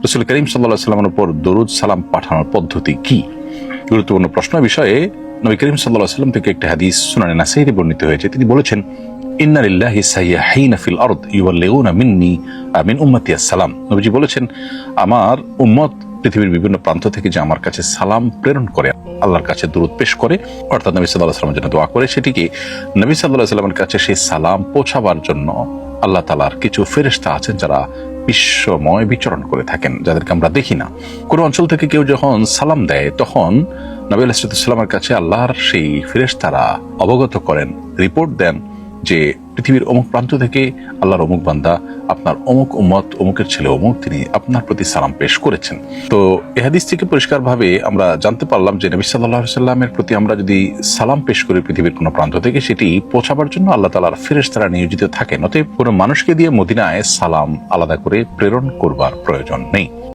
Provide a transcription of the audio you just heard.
রাসূল করিম সাল্লাল্লাহু আলাইহি ওয়াসাল্লামের উপর দরুদ সালাম পাঠানোর পদ্ধতি কি? গুরুত্বপূর্ণ প্রশ্ন বিষয়ে নবী করিম সাল্লাল্লাহু আলাইহি ওয়াসাল্লাম থেকে একটা হাদিস সুনানে নাসাঈতে বর্ণিত হয়েছে। তিনি বলেছেন, ইন্না লিল্লাহি সাইয়াহিনা ফিল আরদ ইউবাল্লিগুনা মিন্নি মিন উম্মতি আসসালাম। নবীজি বলেছেন, আমার উম্মত পৃথিবীর বিভিন্ন প্রান্ত থেকে যে আমার কাছে সালাম প্রেরণ করে, আল্লাহর কাছে দরুদ পেশ করে, অর্থাৎ নবী সাল্লাল্লাহু আলাইহি ওয়াসাল্লামের জন্য দোয়া করে, সেটিকে নবী সাল্লাল্লাহু আলাইহি ওয়াসাল্লামের কাছে সেই সালাম পৌঁছাবার জন্য আল্লাহ তাআলার কিছু ফেরেশতা আছেন যারা বিশ্বময় বিচরণ করে থাকেন, যাদেরকে আমরা দেখি না। কোনো অঞ্চল থেকে কেউ যখন সালাম দেয়, তখন নবী আলাইহিস সালামের কাছে আল্লাহর সেই ফেরেশতারা অবগত করেন, রিপোর্ট দেন যে পৃথিবীর অমুক প্রান্ত থেকে আল্লাহর অমুক বান্দা, আপনার অমুক উম্মত, অমুকের ছেলে অমুক, তিনি আপনার প্রতি সালাম পেশ করেছেন। তো এই হাদিস থেকে পরিষ্কারভাবে আমরা জানতে পারলাম যে নবী সাল্লাল্লাহু আলাইহি ওয়াসাল্লামের প্রতি আমরা যদি সালাম পেশ করি পৃথিবীর কোনো প্রান্ত থেকে, সেটি পৌঁছাবার জন্য আল্লাহ তাআলার ফেরেশতারা নিয়োজিত থাকেন। অতএব কোনো মানুষকে দিয়ে মদিনায় সালাম আলাদা করে প্রেরণ করবার প্রয়োজন নেই।